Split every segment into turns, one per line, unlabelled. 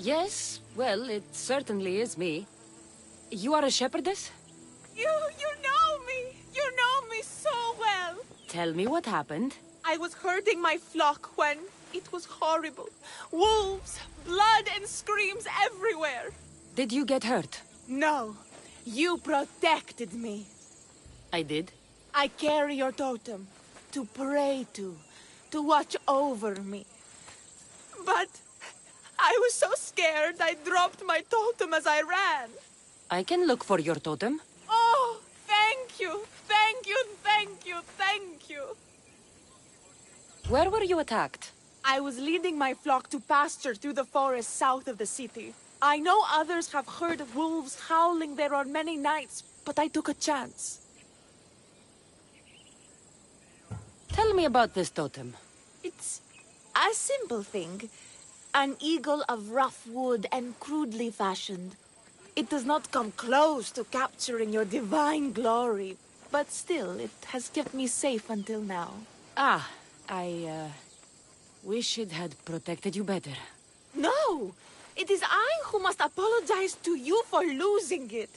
Yes, well, it certainly is me. You are a shepherdess?
You know me! You know me so well!
Tell me what happened.
I was herding my flock when it was horrible. Wolves, blood and screams everywhere.
Did you get hurt?
No, you protected me.
I did.
I carry your totem to pray to watch over me. But I was so scared I dropped my totem as I ran.
I can look for your totem.
Oh, thank you, thank you, thank you, thank you.
Where were you attacked?
I was leading my flock to pasture through the forest south of the city. I know others have heard wolves howling there on many nights, but I took a chance.
Tell me about this totem.
It's a simple thing. An eagle of rough wood and crudely fashioned. It does not come close to capturing your divine glory, but still, it has kept me safe until now.
Ah, I wish it had protected you better.
No! It is I who must apologize to you for losing it.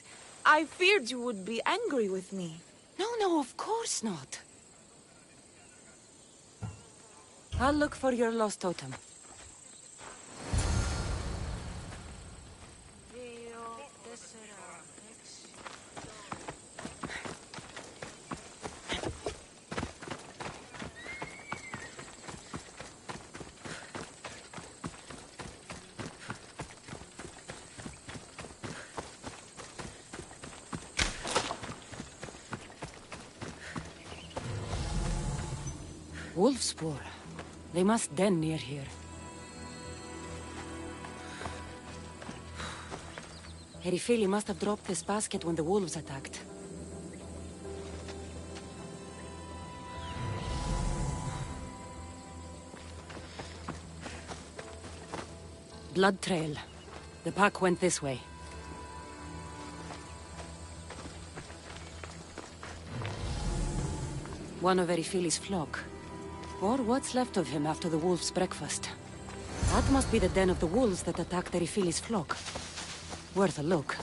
I feared you would be angry with me.
No, of course not. I'll look for your lost totem. Wolf spoor. They must den near here. Herifeli must have dropped this basket when the wolves attacked. Blood trail. The pack went this way. One of Erifili's flock. Or what's left of him after the wolf's breakfast. That must be the den of the wolves that attacked Erifili's flock. Worth a look.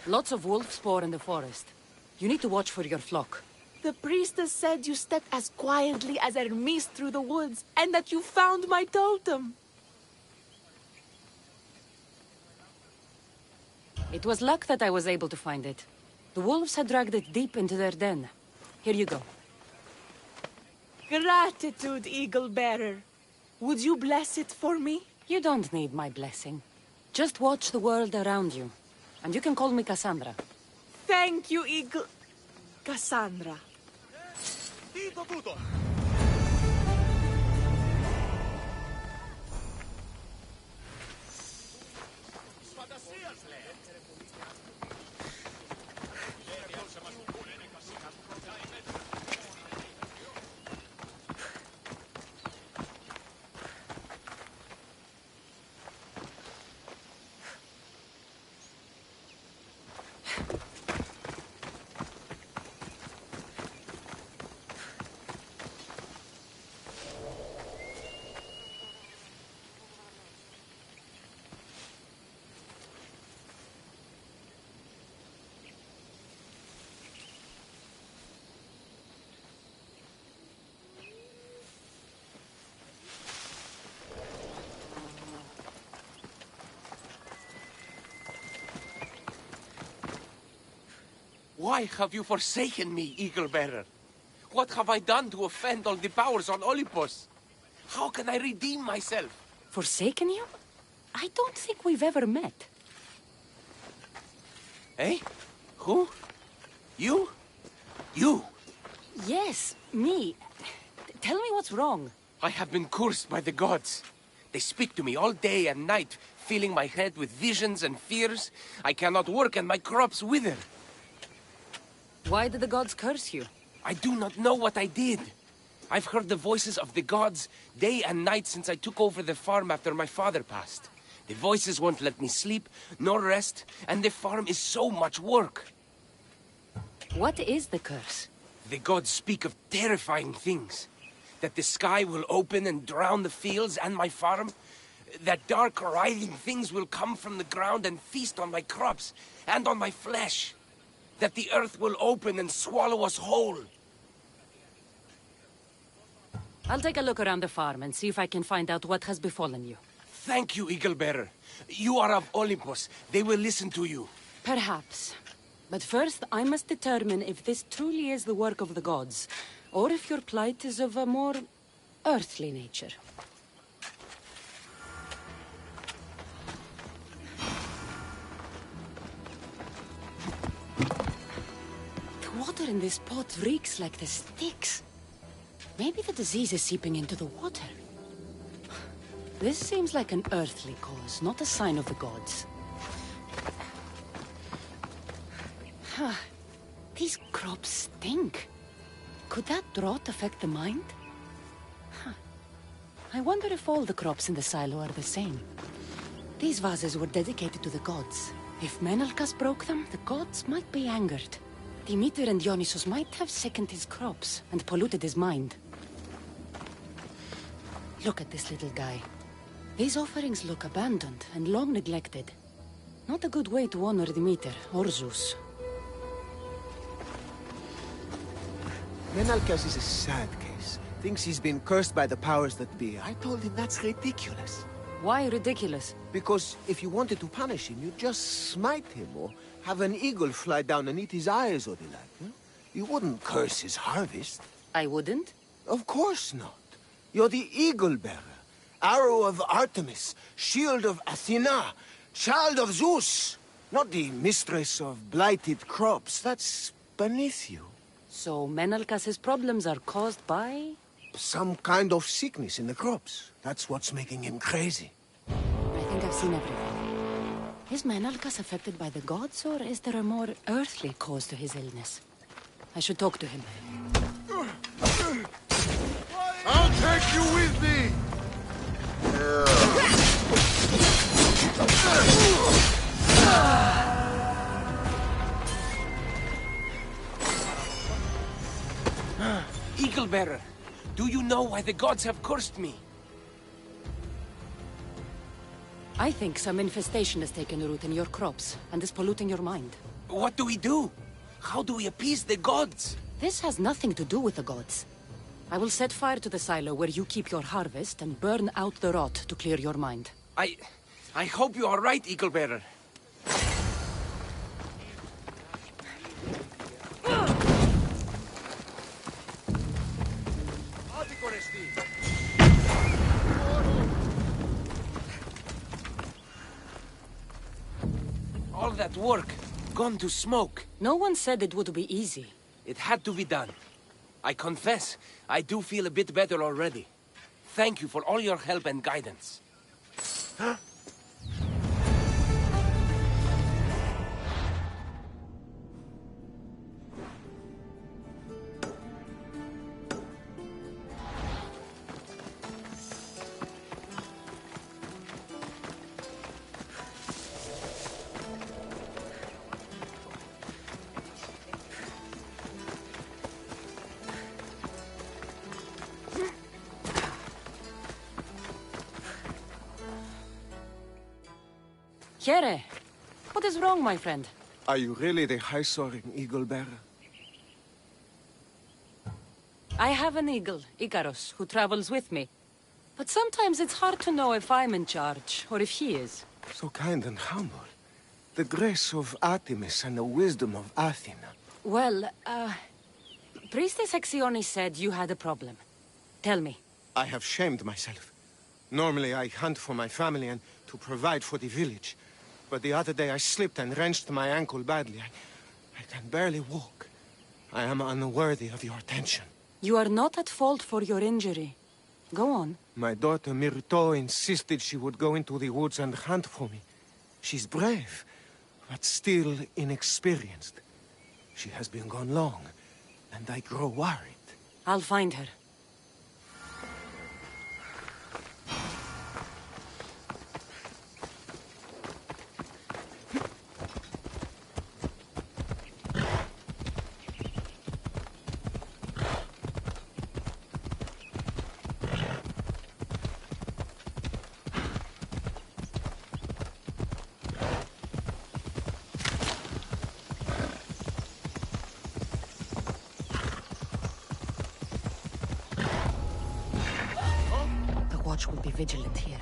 Lots of wolf spoor in the forest. You need to watch for your flock.
The priestess said you stepped as quietly as Hermes through the woods, and that you found my totem.
It was luck that I was able to find it. The wolves had dragged it deep into their den. Here you go.
Gratitude, Eagle Bearer. Would you bless it for me?
You don't need my blessing. Just watch the world around you. And you can call me Cassandra.
Thank you, Eagle... Cassandra.
Why have you forsaken me, Eagle Bearer? What have I done to offend all the powers on Olympus? How can I redeem myself?
Forsaken you? I don't think we've ever met.
Eh? Who? You? You?
Yes, me. Tell me what's wrong.
I have been cursed by the gods. They speak to me all day and night, filling my head with visions and fears. I cannot work and my crops wither.
Why did the gods curse you?
I do not know what I did. I've heard the voices of the gods day and night since I took over the farm after my father passed. The voices won't let me sleep, nor rest, and the farm is so much work.
What is the curse?
The gods speak of terrifying things. That the sky will open and drown the fields and my farm. That dark, writhing things will come from the ground and feast on my crops and on my flesh. That the earth will open and swallow us whole.
I'll take a look around the farm and see if I can find out what has befallen you.
Thank you, Eagle Bearer. You are of Olympus. They will listen to you.
Perhaps. But first, I must determine if this truly is the work of the gods, or if your plight is of a more earthly nature. The water in this pot reeks like the Styx. Maybe the disease is seeping into the water. This seems like an earthly cause, not a sign of the gods. These crops stink. Could that drought affect the mind? I wonder if all the crops in the silo are the same. These vases were dedicated to the gods. If Menalcas broke them, the gods might be angered. Demeter and Dionysus might have sickened his crops and polluted his mind. Look at this little guy. These offerings look abandoned and long neglected. Not a good way to honor Demeter or Zeus.
Menalcas is a sad case. Thinks he's been cursed by the powers that be. I told him that's ridiculous.
Why ridiculous?
Because if you wanted to punish him, you'd just smite him or have an eagle fly down and eat his eyes or the like. Huh? You wouldn't curse his harvest.
I wouldn't?
Of course not. You're the eagle bearer. Arrow of Artemis, shield of Athena, child of Zeus. Not the mistress of blighted crops. That's beneath you.
So Menalcas's problems are caused by?
Some kind of sickness in the crops. That's what's making him crazy.
I think I've seen everything. Is Menalcas affected by the gods, or is there a more earthly cause to his illness? I should talk to him.
I'll take you with me!
Eagle Bearer, do you know why the gods have cursed me?
I think some infestation has taken root in your crops and is polluting your mind.
What do we do? How do we appease the gods?
This has nothing to do with the gods. I will set fire to the silo where you keep your harvest and burn out the rot to clear your mind.
I hope you are right, Eagle Bearer. All that work, gone to smoke.
No one said it would be easy.
It had to be done. I confess, I do feel a bit better already. Thank you for all your help and guidance. Huh?
Here, what is wrong, my friend?
Are you really the high-soaring eagle bearer?
I have an eagle, Icarus, who travels with me. But sometimes it's hard to know if I'm in charge, or if he is.
So kind and humble. The grace of Artemis and the wisdom of Athena.
Well, Priestess Hexione said you had a problem. Tell me.
I have shamed myself. Normally I hunt for my family and to provide for the village. But the other day I slipped and wrenched my ankle badly. I can barely walk. I am unworthy of your attention.
You are not at fault for your injury. Go on.
My daughter Myrto insisted she would go into the woods and hunt for me. She's brave, but still inexperienced. She has been gone long, and I grow worried.
I'll find her. Watch will be vigilant here.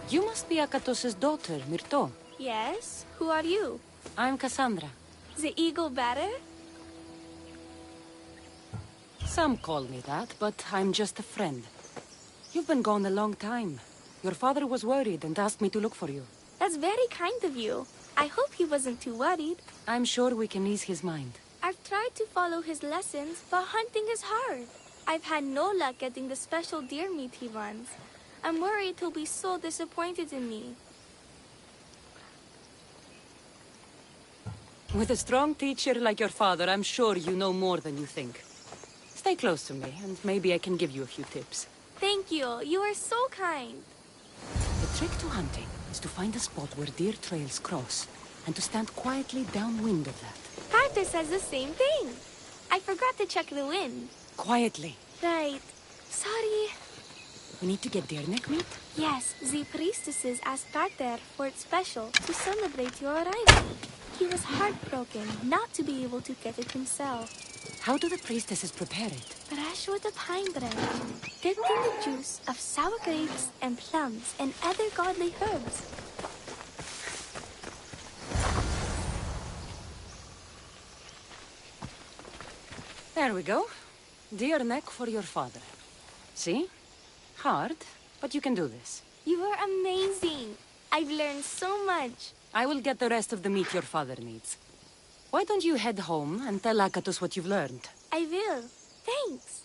You must be Akatos's daughter, Myrto.
Yes? Who are you?
I'm Cassandra.
The eagle bearer?
Some call me that, but I'm just a friend. You've been gone a long time. Your father was worried and asked me to look for you.
That's very kind of you. I hope he wasn't too worried.
I'm sure we can ease his mind.
I've tried to follow his lessons, but hunting is hard. I've had no luck getting the special deer meat he wants. I'm worried he'll be so disappointed in me.
With a strong teacher like your father, I'm sure you know more than you think. Stay close to me, and maybe I can give you a few tips.
Thank you. You are so kind.
The trick to hunting is to find a spot where deer trails cross, and to stand quietly downwind of that.
Carter says the same thing. I forgot to check the wind.
Quietly.
Right. Sorry.
We need to get deer neck meat?
Yes, the priestesses asked Carter for it special to celebrate your arrival. He was heartbroken not to be able to get it himself.
How do the priestesses prepare it?
Fresh with a pine branch, dipped in the juice of sour grapes and plums and other godly herbs.
There we go. Deer neck for your father. See? Hard, but you can do this.
You are amazing. I've learned so much.
I will get the rest of the meat your father needs. Why don't you head home and tell Akatos what you've learned?
I will. Thanks.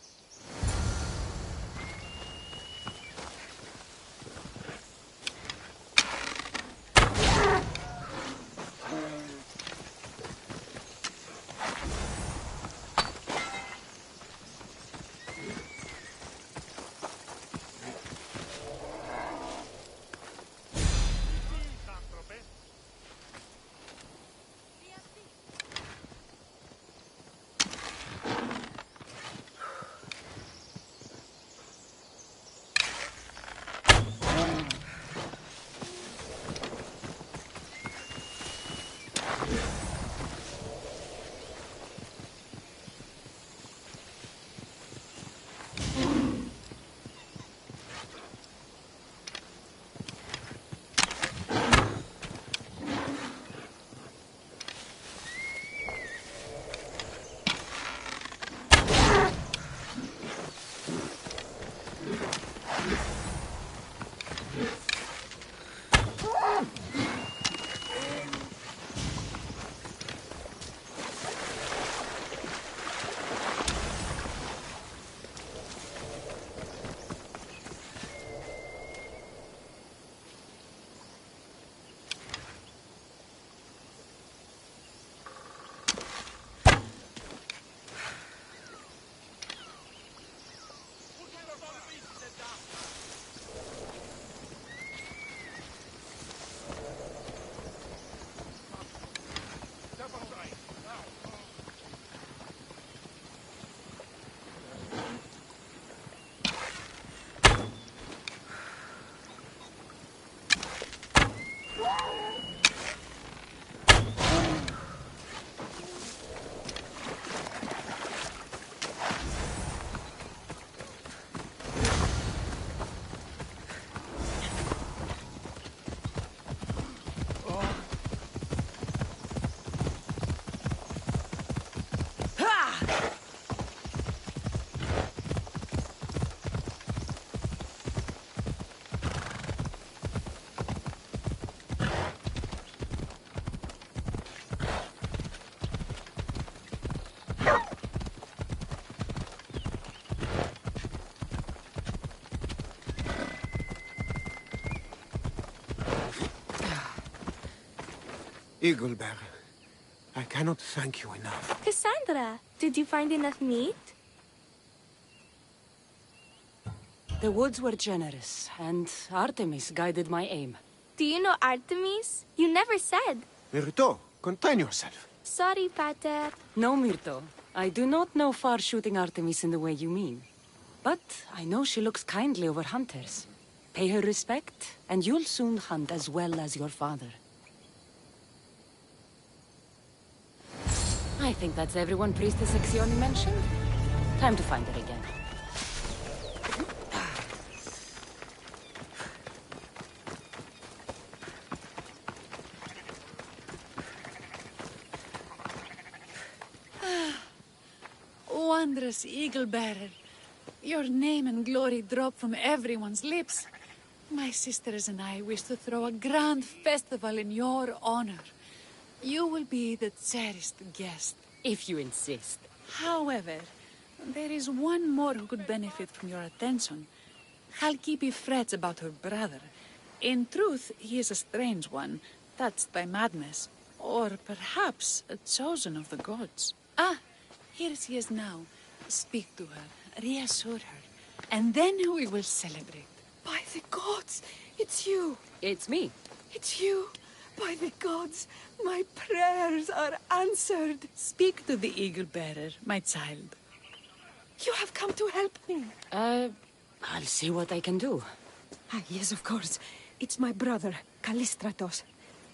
Eagle Bearer, I cannot thank you enough.
Cassandra, did you find enough meat?
The woods were generous, and Artemis guided my aim.
Do you know Artemis? You never said.
Myrto, contain yourself.
Sorry, Pater.
No, Myrto. I do not know far-shooting Artemis in the way you mean. But I know she looks kindly over hunters. Pay her respect, and you'll soon hunt as well as your father. I think that's everyone Priestess Exioni mentioned. Time to find her again.
Wondrous Eagle Bearer, your name and glory drop from everyone's lips. My sisters and I wish to throw a grand festival in your honor. You will be the cherished guest.
If you insist.
However, there is one more who could benefit from your attention. Halkipi frets about her brother. In truth, he is a strange one, touched by madness. Or perhaps a chosen of the gods. Ah, here she is now. Speak to her, reassure her, and then we will celebrate.
By the gods, it's you.
It's me.
It's you. By the gods, my prayers are answered.
Speak to the Eagle Bearer, my child.
You have come to help me.
I'll see what I can do.
Ah, yes, of course. It's my brother, Callistratos.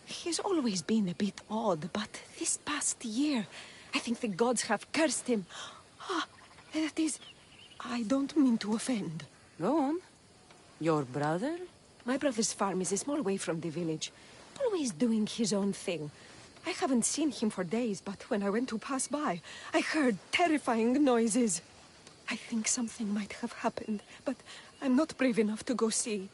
He's always been a bit odd, but this past year, I think the gods have cursed him. Ah, that is... I don't mean to offend.
Go on. Your brother?
My brother's farm is a small way from the village. Always doing his own thing. I haven't seen him for days, but when I went to pass by, I heard terrifying noises. I think something might have happened, but I'm not brave enough to go see.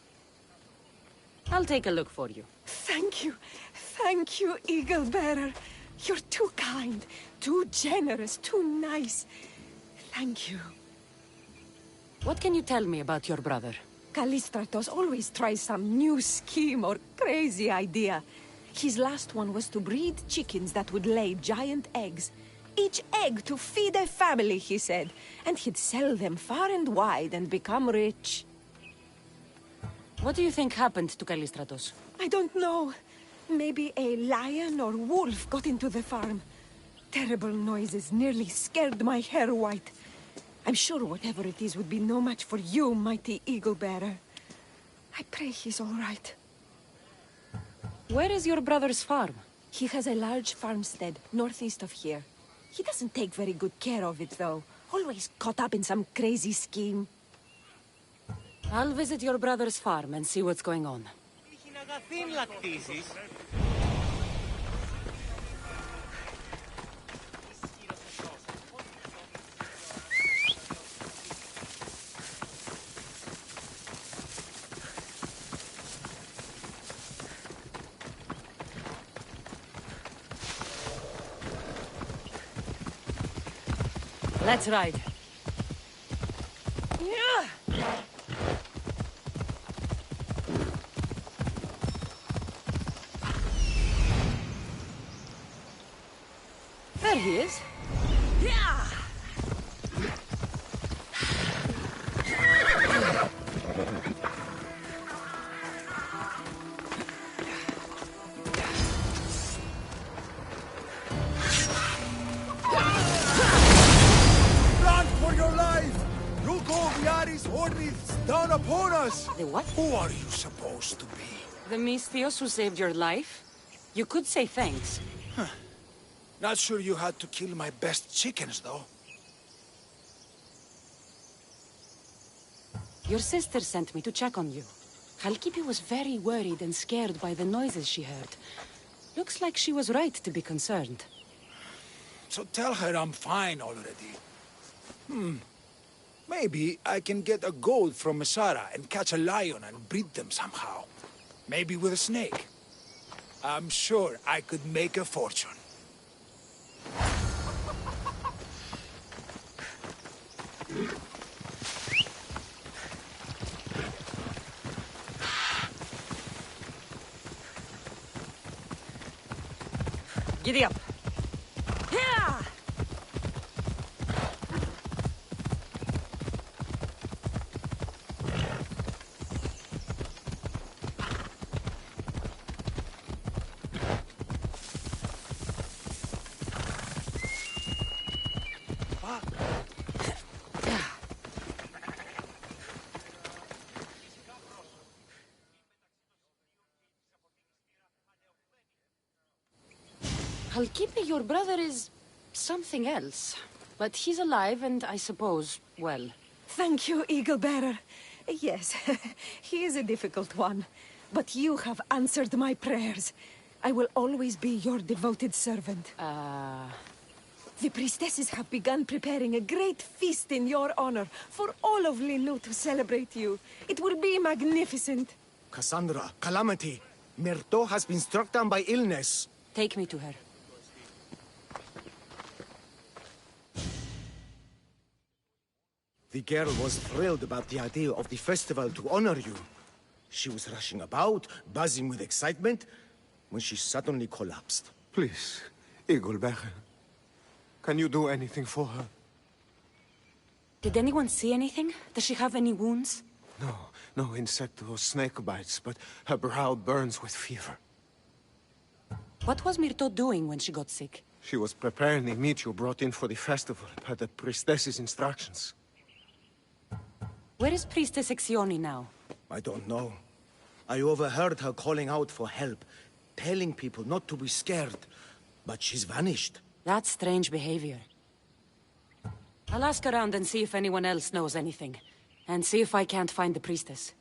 I'll take a look for you.
Thank you. Thank you, Eagle Bearer. You're too kind, too generous, too nice. Thank you.
What can you tell me about your brother?
Callistratos always tries some new scheme or crazy idea. His last one was to breed chickens that would lay giant eggs. Each egg to feed a family, he said. And he'd sell them far and wide and become rich.
What do you think happened to Callistratos?
I don't know. Maybe a lion or wolf got into the farm. Terrible noises nearly scared my hair white. I'm sure whatever it is would be no match for you, mighty Eagle Bearer. I pray he's all right.
Where is your brother's farm?
He has a large farmstead northeast of here. He doesn't take very good care of it, though. Always caught up in some crazy scheme.
I'll visit your brother's farm and see what's going on. Let's ride. There he is.
Run for your life! You'll go Viaris Ordis down upon us!
The what?
Who are you supposed to be?
The Misthios who saved your life? You could say thanks.
Not sure you had to kill my best chickens, though.
Your sister sent me to check on you. Halkipi was very worried and scared by the noises she heard. Looks like she was right to be concerned.
So tell her I'm fine already. Maybe I can get a gold from Mesara and catch a lion and breed them somehow. Maybe with a snake. I'm sure I could make a fortune.
Giddy up. Yeah! Halkipi, your brother is something else. But he's alive and I suppose, well.
Thank you, Eagle Bearer. Yes, he is a difficult one. But you have answered my prayers. I will always be your devoted servant. The priestesses have begun preparing a great feast in your honor for all of Linu to celebrate you. It will be magnificent.
Cassandra, Calamity, Myrto has been struck down by illness.
Take me to her.
The girl was thrilled about the idea of the festival to honor you. She was rushing about, buzzing with excitement, when she suddenly collapsed.
Please, Eagle Bearer. Can you do anything for her?
Did anyone see anything? Does she have any wounds?
No insect or snake bites, but her brow burns with fever.
What was Myrto doing when she got sick?
She was preparing the meat you brought in for the festival, per the priestess's instructions.
Where is Priestess Exioni now?
I don't know. I overheard her calling out for help, telling people not to be scared, but she's vanished.
That's strange behavior. I'll ask around and see if anyone else knows anything. And see if I can't find the priestess.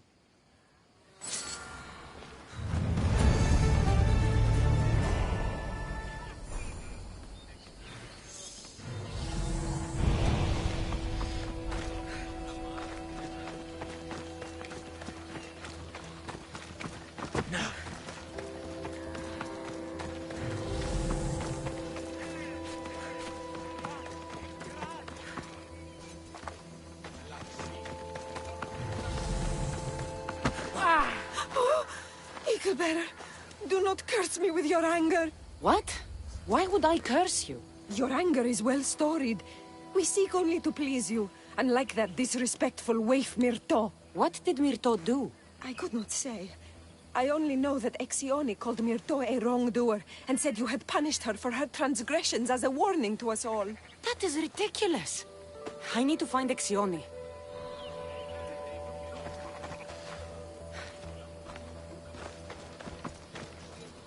Eagle Bearer, do not curse me with your anger.
What? Why would I curse you?
Your anger is well storied. We seek only to please you, unlike that disrespectful waif Myrto.
What did Myrto do?
I could not say. I only know that Exioni called Myrto a wrongdoer and said you had punished her for her transgressions as a warning to us all.
That is ridiculous. I need to find Exioni.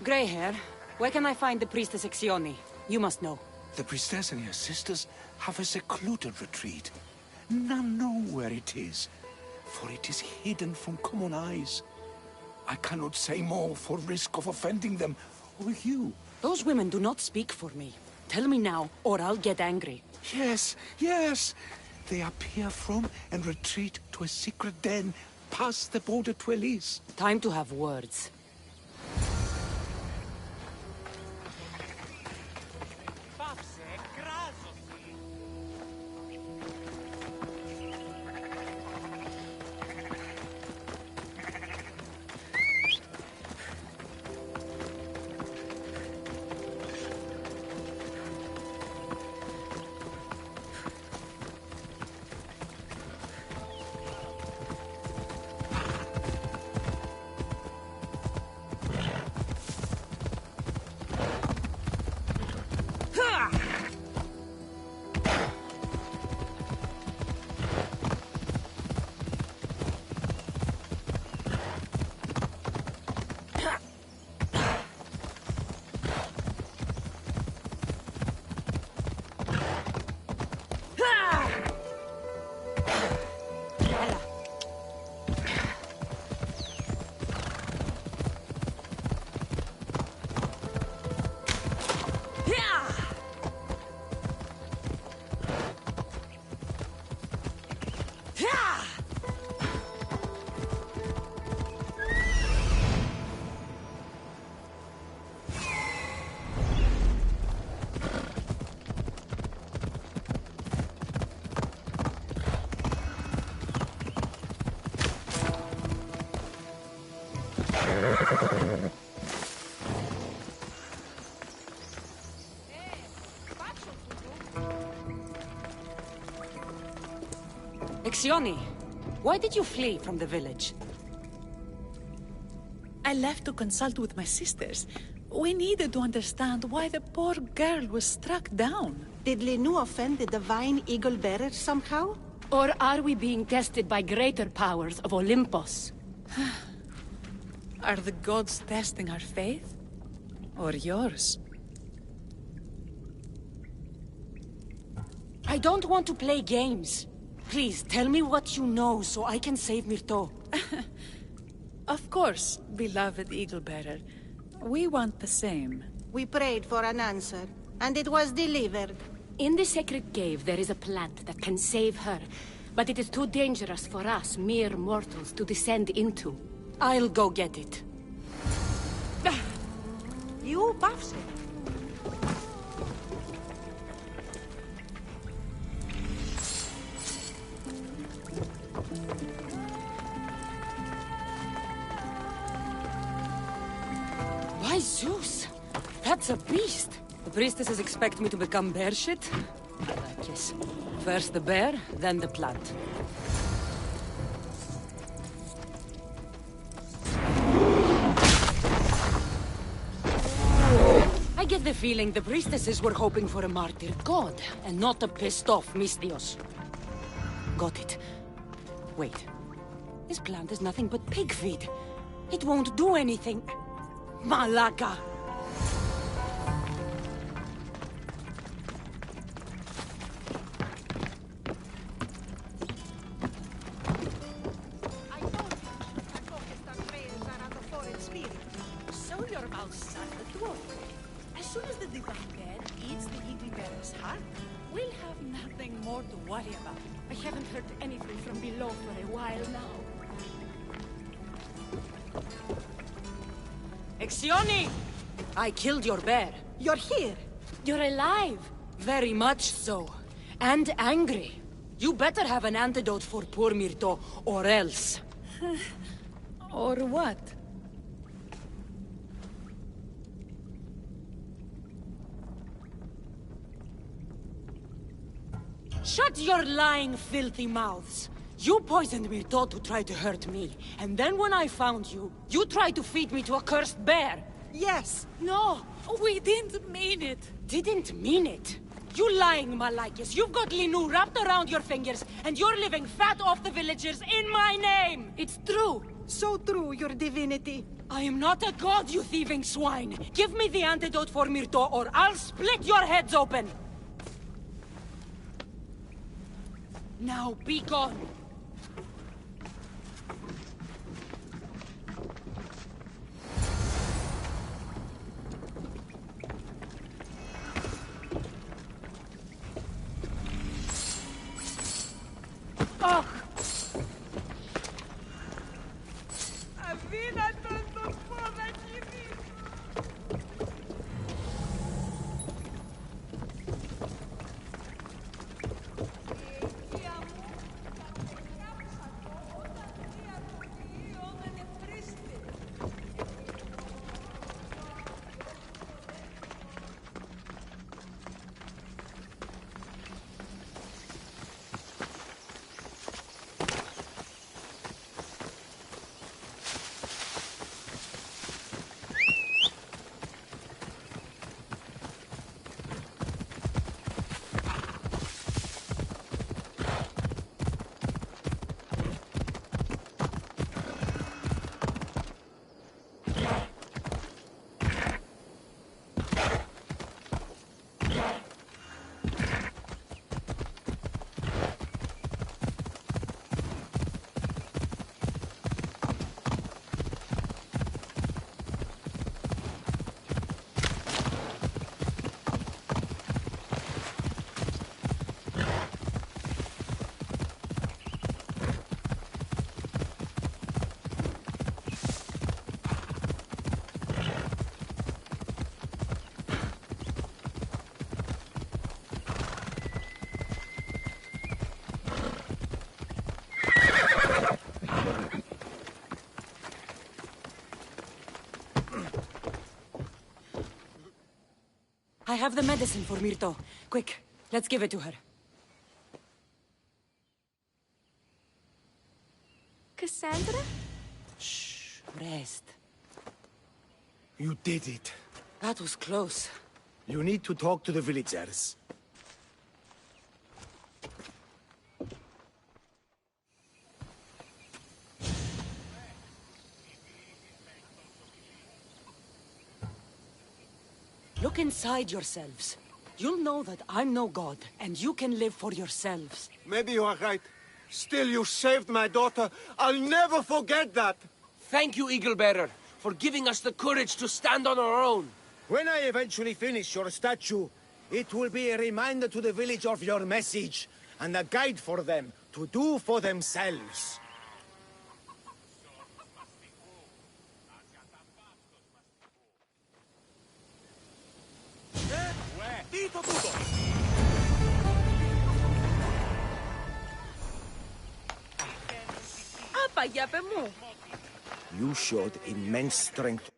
Grey hair, where can I find the priestess Exioni? You must know.
The priestess and her sisters have a secluded retreat. None know where it is, for it is hidden from common eyes. I cannot say more for risk of offending them or you.
Those women do not speak for me. Tell me now, or I'll get angry.
Yes. They appear from and retreat to a secret den past the border to Elise.
Time to have words. Exioni, why did you flee from the village?
I left to consult with my sisters. We needed to understand why the poor girl was struck down.
Did Lenu offend the divine eagle bearer somehow?
Or are we being tested by greater powers of Olympus?
Are the gods testing our faith? Or yours?
I don't want to play games. Please, tell me what you know so I can save Myrto.
Of course, beloved eagle bearer. We want the same.
We prayed for an answer, and it was delivered.
In the sacred cave, there is a plant that can save her, but it is too dangerous for us, mere mortals, to descend into. I'll go get it.
You buffs it.
By Zeus! That's a beast! The priestesses expect me to become bear shit? I like this. First the bear, then the plant. I get the feeling the priestesses were hoping for a martyred god, and not a pissed-off Mystios. Got it. Wait. This plant is nothing but pig feed. It won't do anything. Malaka!
I told you that focused on prayers are of a foreign spirit.
So your mouth shut the door. As soon as the divine bear eats the eagle bearer's heart, we'll have nothing more to worry about.
I haven't heard anything from below for a while now. Exioni! I killed your bear.
You're here.
You're alive. Very much so. And angry. You better have an antidote for poor Myrto, or else.
Or what?
Shut your lying, filthy mouths. You poisoned Myrto to try to hurt me. And then when I found you, you tried to feed me to a cursed bear.
Yes.
No,
We didn't mean it.
didn't mean it. You lying Malakis. You've got Linu wrapped around your fingers, and you're living fat off the villagers in my name. It's true.
So true, your divinity.
I am not a god, you thieving swine. Give me the antidote for Myrto, or I'll split your heads open. Now be gone. I have the medicine for Myrto. Quick, let's give it to her.
Cassandra?
Shh, rest.
You did it.
That was close.
You need to talk to the villagers.
Look inside yourselves. You'll know that I'm no god, and you can live for yourselves.
Maybe you are right. Still, you saved my daughter. I'll never forget that.
Thank you, Eagle Bearer, for giving us the courage to stand on our own.
When I eventually finish your statue, it will be a reminder to the village of your message, and a guide for them to do for themselves.
Απαγιάπε μου.
You showed immense strength.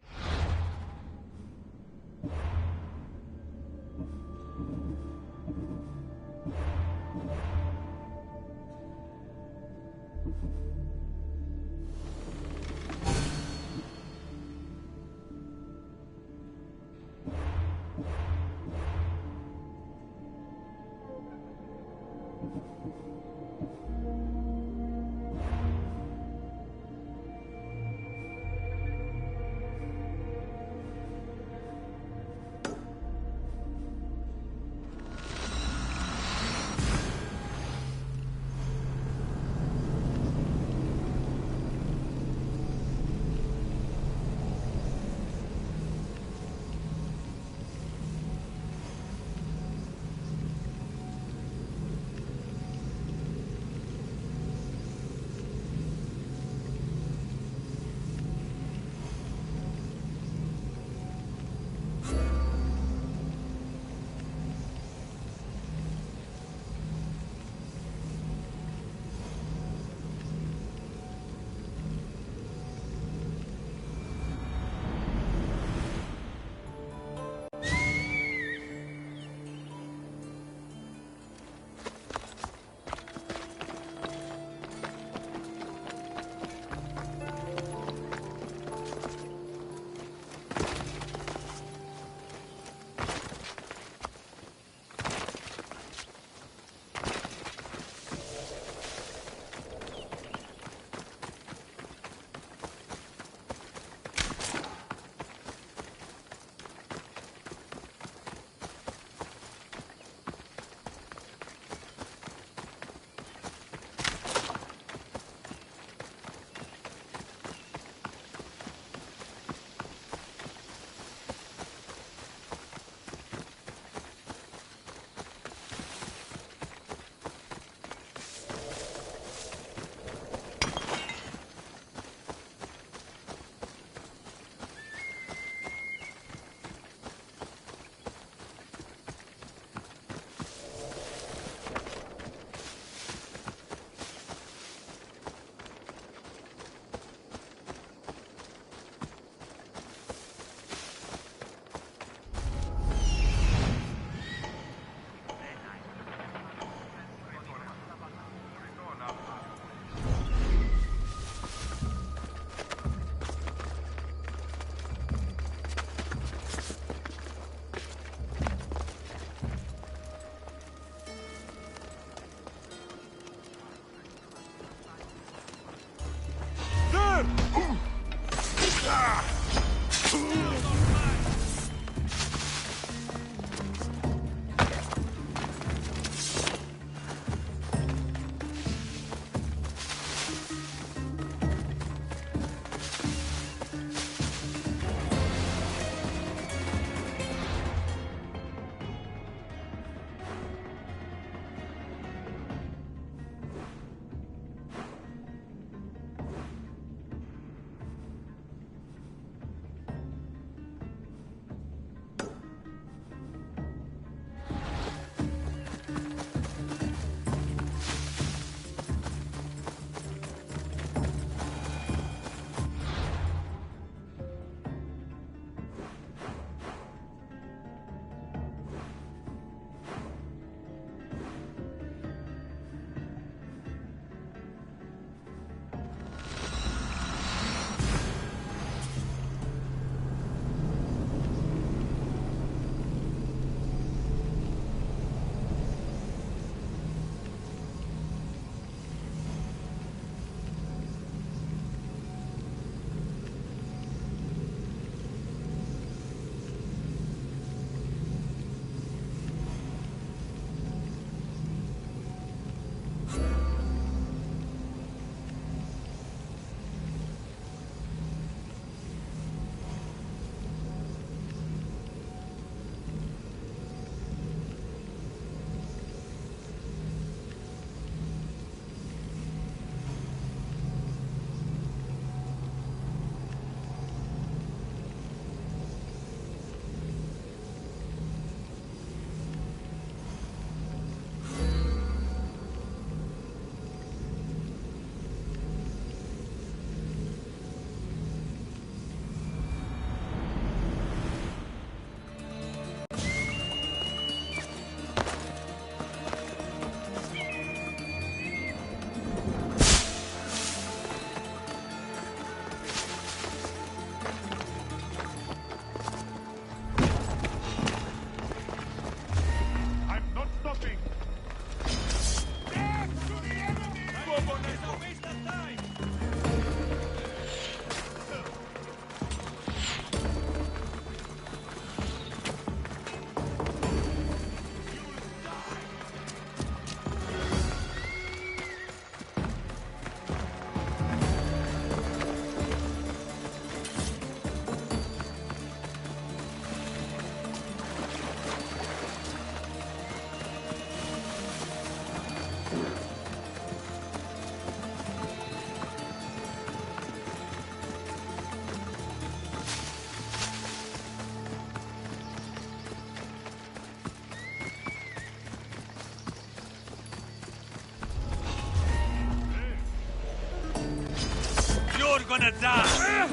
wanna die!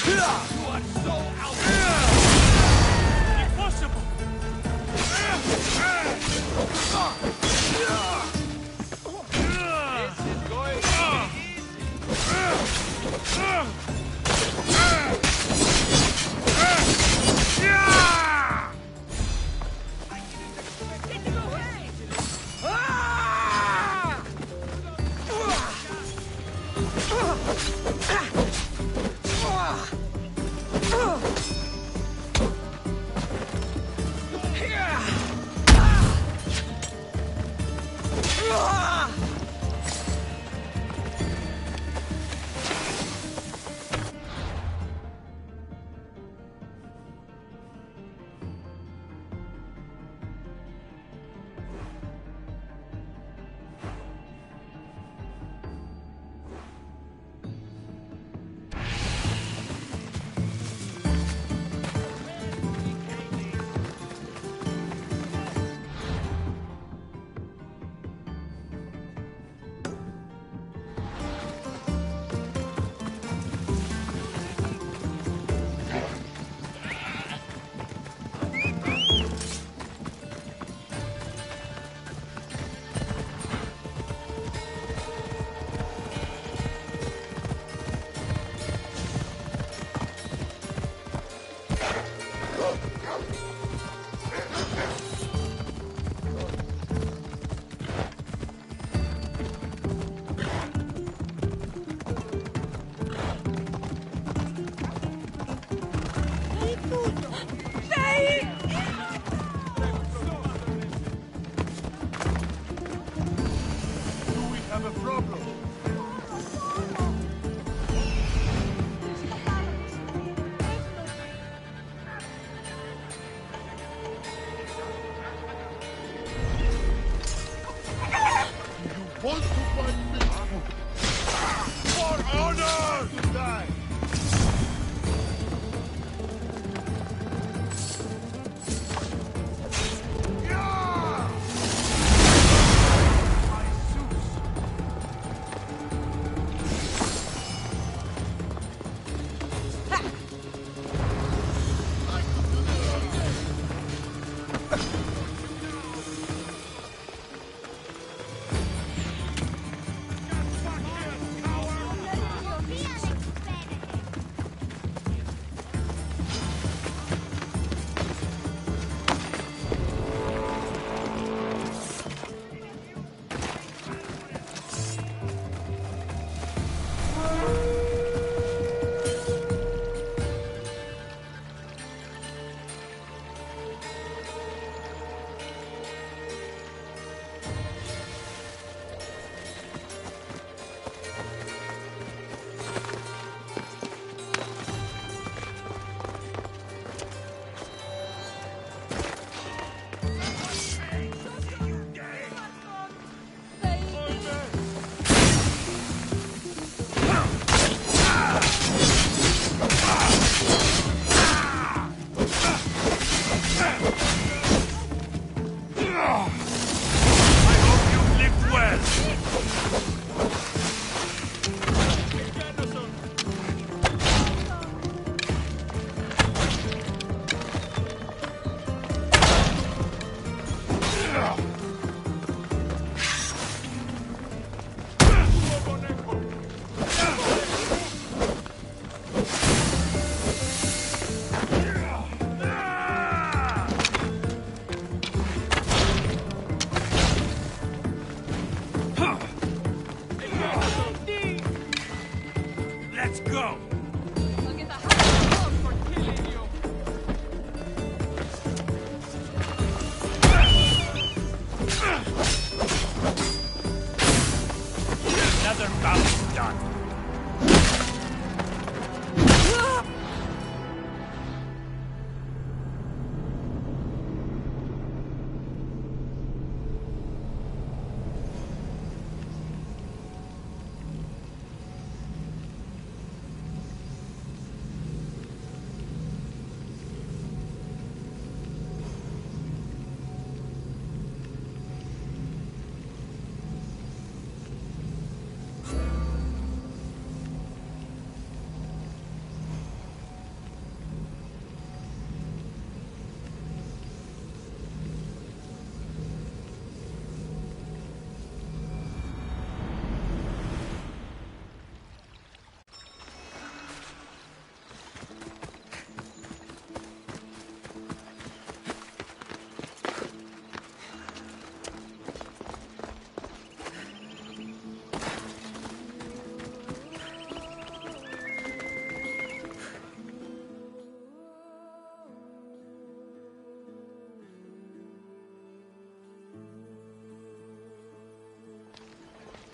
You are so impossible! This is going to be easy!
Want to fight me? For honor! To die.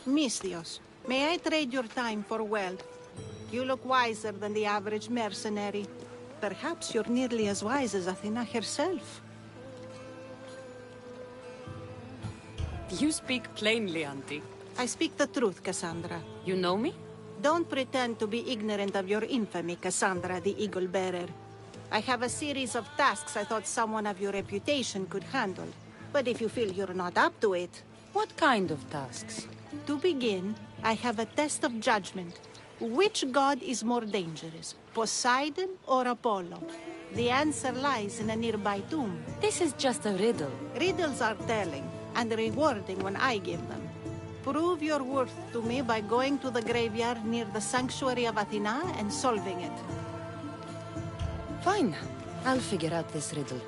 Misthios, may I trade your time for wealth? You look wiser than the average mercenary. Perhaps you're nearly as wise as Athena herself.
You speak plainly, Auntie.
I speak the truth, Cassandra.
You know me?
Don't pretend to be ignorant of your infamy, Cassandra the Eagle Bearer. I have a series of tasks I thought someone of your reputation could handle. But if you feel you're not up to it...
What kind of tasks?
To begin, I have a test of judgment. Which god is more dangerous, Poseidon or Apollo? The answer lies in a nearby tomb.
This is just a riddle.
Riddles are telling, and rewarding when I give them. Prove your worth to me by going to the graveyard near the sanctuary of Athena and solving it.
Fine. I'll figure out this riddle.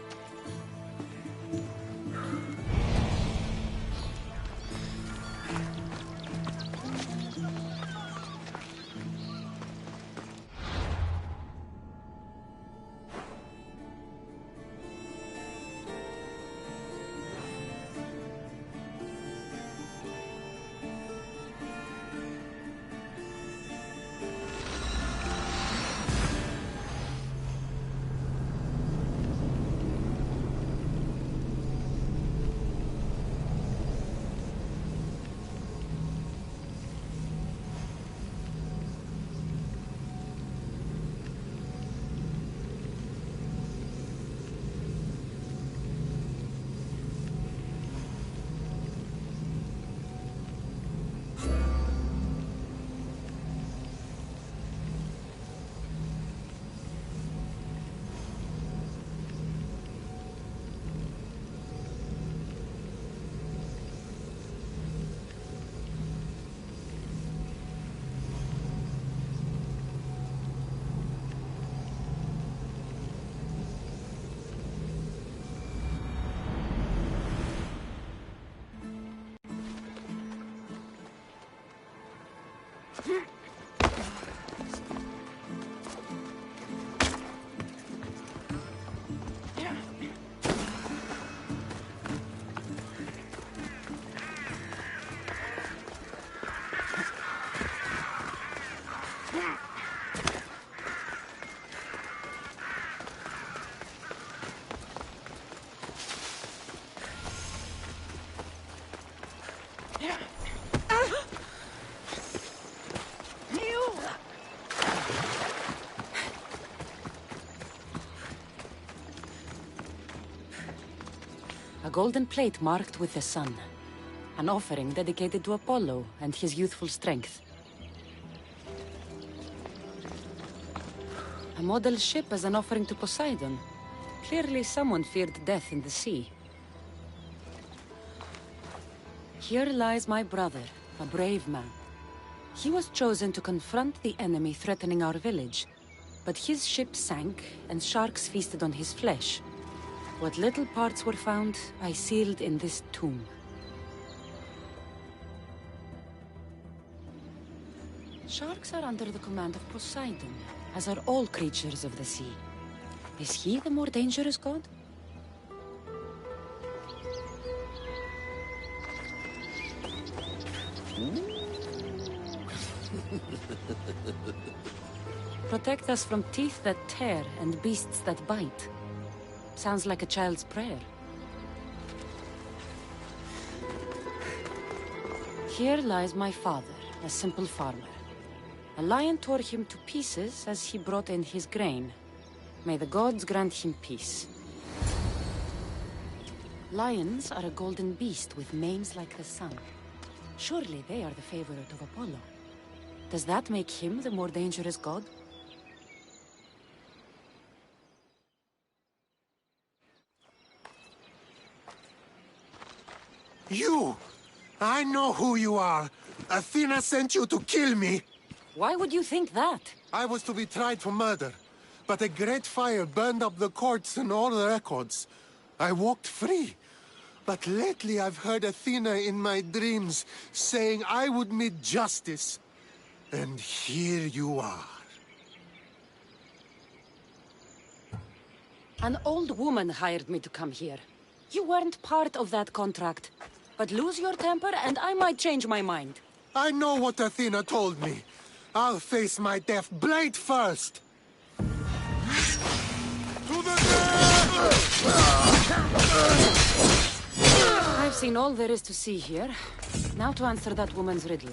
A golden plate marked with the sun. An offering dedicated to Apollo and his youthful strength. A model ship as an offering to Poseidon. Clearly someone feared death in the sea. Here lies my brother, a brave man. He was chosen to confront the enemy threatening our village. But his ship sank, and sharks feasted on his flesh. What little parts were found, I sealed in this tomb. Sharks are under the command of Poseidon, as are all creatures of the sea. Is he the more dangerous god? Protect us from teeth that tear and beasts that bite. Sounds like a child's prayer. Here lies my father, a simple farmer. A lion tore him to pieces as he brought in his grain. May the gods grant him peace. Lions are a golden beast with manes like the sun. Surely they are the favorite of Apollo. Does that make him the more dangerous god?
You! I know who you are. Athena sent you to kill me.
Why would you think that?
I was to be tried for murder, but a great fire burned up the courts and all the records. I walked free. But lately I've heard Athena in my dreams saying I would meet justice. And here you are.
An old woman hired me to come here. You weren't part of that contract. But lose your temper and I might change my mind.
I know what Athena told me. I'll face my death blade first!
To the death!
I've seen all there is to see here. Now to answer that woman's riddle.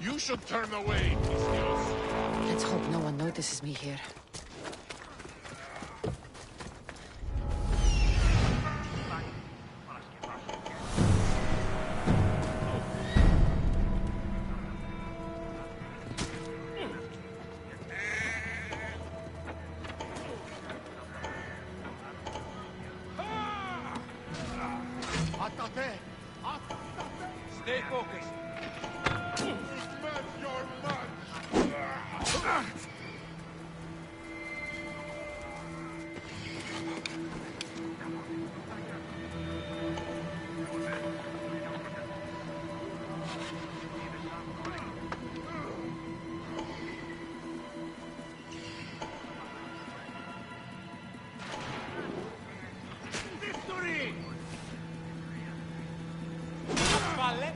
You should turn away, Tizios.
Let's hope no one notices me here.
Stay focused. Victory! Spalle!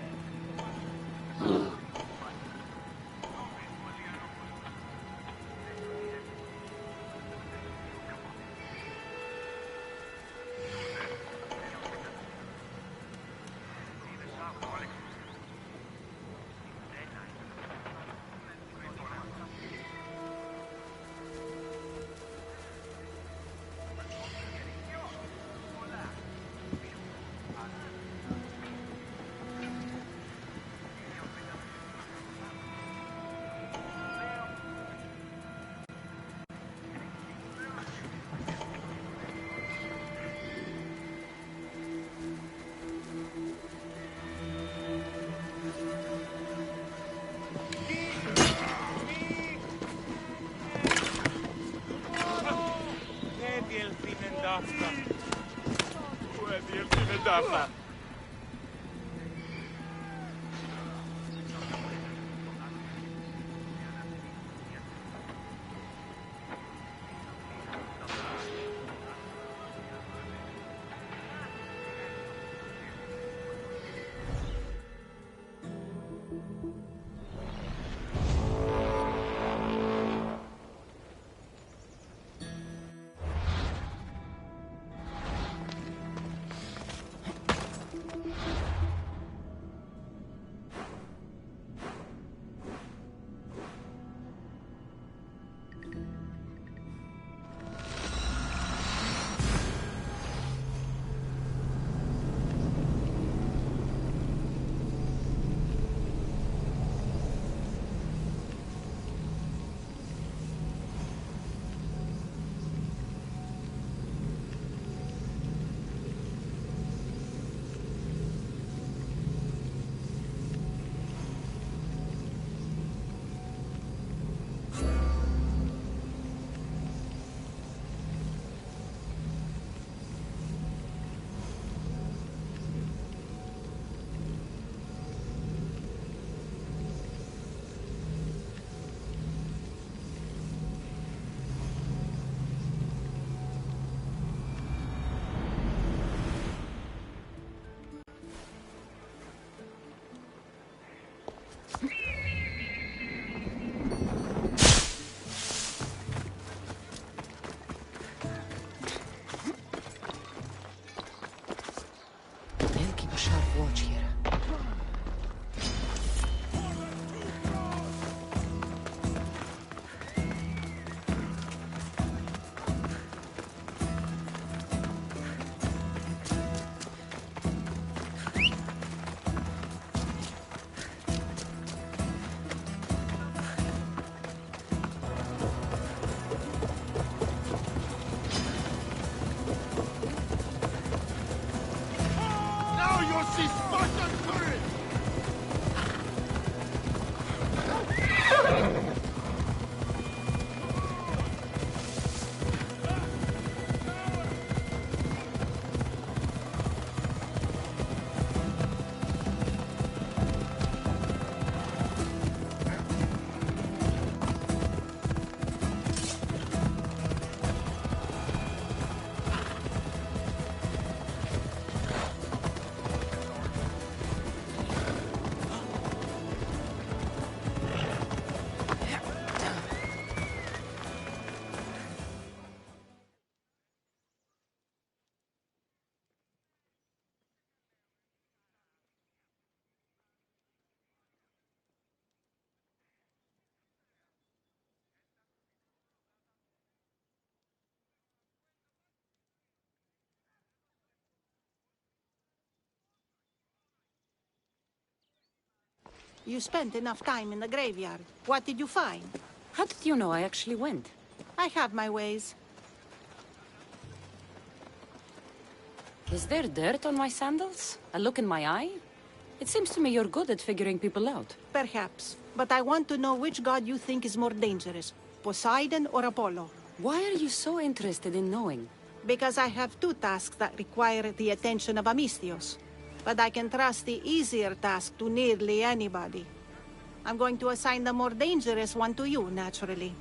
They'll keep a sharp watch here.
Now you'll see Spartan courage!
You spent enough time in the graveyard. What did you find?
How did you know I actually went?
I have my ways.
Is there dirt on my sandals? A look in my eye? It seems to me you're good at figuring people out.
Perhaps. But I want to know which god you think is more dangerous, Poseidon or Apollo.
Why are you so interested in knowing?
Because I have two tasks that require the attention of Amistios. But I can trust the easier task to nearly anybody. I'm going to assign the more dangerous one to you, naturally.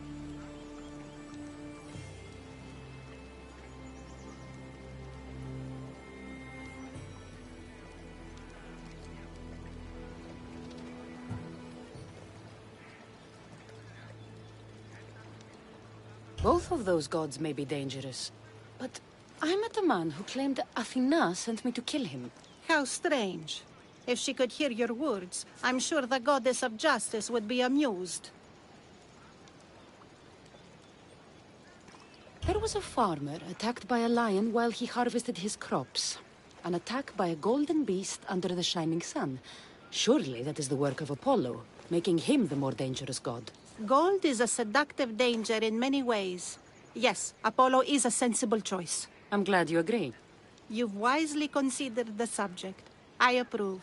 Both of those gods may be dangerous. But I met a man who claimed Athena sent me to kill him.
How strange. If she could hear your words, I'm sure the goddess of justice would be amused.
There was a farmer attacked by a lion while he harvested his crops. An attack by a golden beast under the shining sun. Surely that is the work of Apollo, making him the more dangerous god.
Gold is a seductive danger in many ways. Yes, Apollo is a sensible choice.
I'm glad you agree.
You've wisely considered the subject. I approve.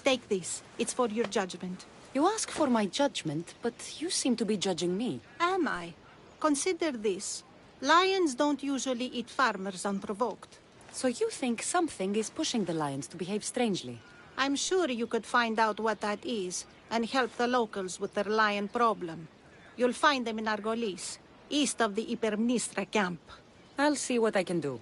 Take this. It's for your judgment.
You ask for my judgment, but you seem to be judging me.
Am I? Consider this. Lions don't usually eat farmers unprovoked.
So you think something is pushing the lions to behave strangely?
I'm sure you could find out what that is and help the locals with their lion problem. You'll find them in Argolis, east of the Hypermnestra camp.
I'll see what I can do.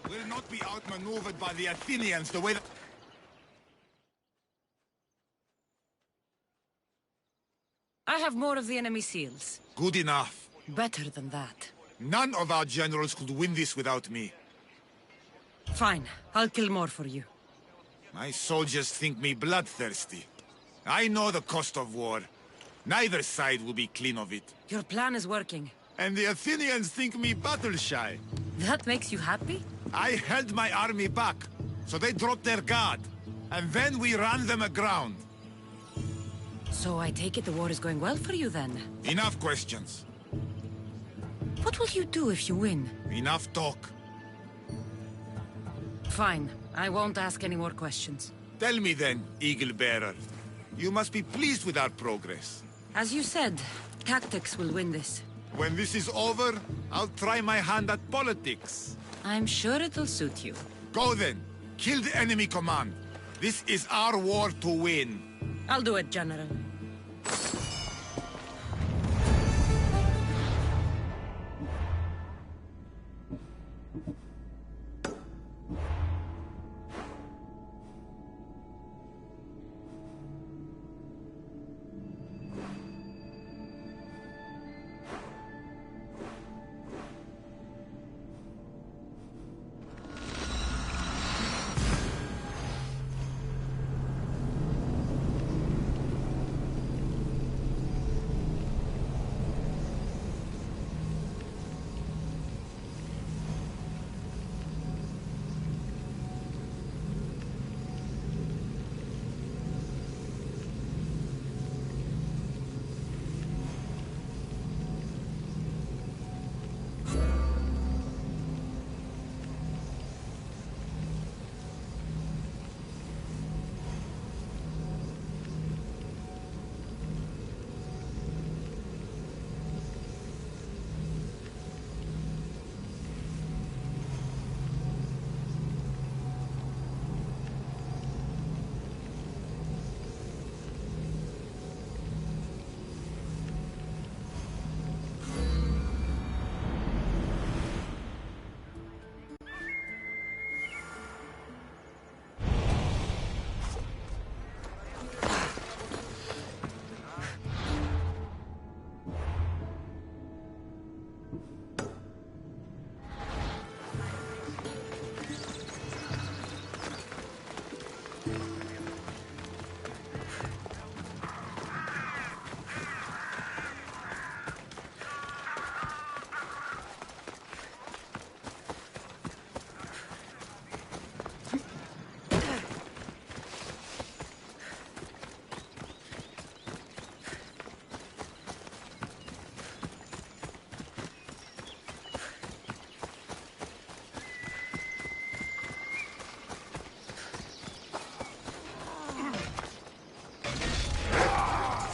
Will not be outmaneuvered by the Athenians the way that...
I have more of the enemy seals.
Good enough.
Better than that.
None of our generals could win this without me.
Fine. I'll kill more for you.
My soldiers think me bloodthirsty. I know the cost of war. Neither side will be clean of it.
Your plan is working.
And the Athenians think me battle-shy.
That makes you happy?
I held my army back, so they dropped their guard. And then we ran them aground.
So I take it the war is going well for you then?
Enough questions.
What will you do if you win?
Enough talk.
Fine. I won't ask any more questions.
Tell me then, Eagle Bearer. You must be pleased with our progress.
As you said, tactics will win this.
When this is over, I'll try my hand at politics.
I'm sure it'll suit you.
Go then. Kill the enemy command. This is our war to win.
I'll do it, General.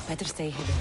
Better stay hidden.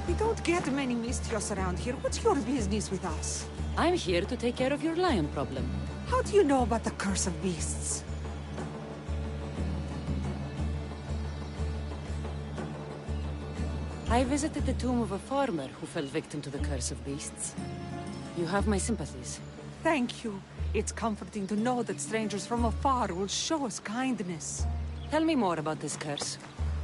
We don't get many Mistios around here. What's your business with us?
I'm here to take care of your lion problem.
How do you know about the curse of beasts?
I visited the tomb of a farmer who fell victim to the curse of beasts. You have my sympathies.
Thank you. It's comforting to know that strangers from afar will show us kindness.
Tell me more about this curse.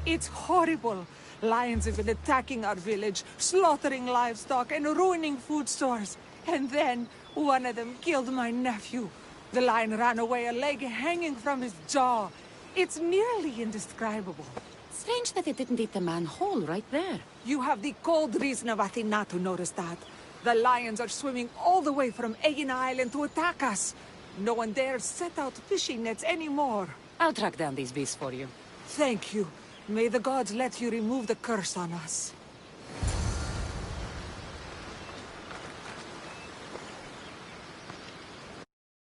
It's horrible. Lions have been attacking our village, slaughtering livestock and ruining food stores. And then, one of them killed my nephew. The lion ran away, a leg hanging from his jaw. It's nearly indescribable.
Strange that it didn't eat the man whole right there.
You have the cold reason of Athena to notice that. The lions are swimming all the way from Aegina Island to attack us. No one dares set out fishing nets anymore.
I'll track down these beasts for you.
Thank you. May the gods let you remove the curse on us.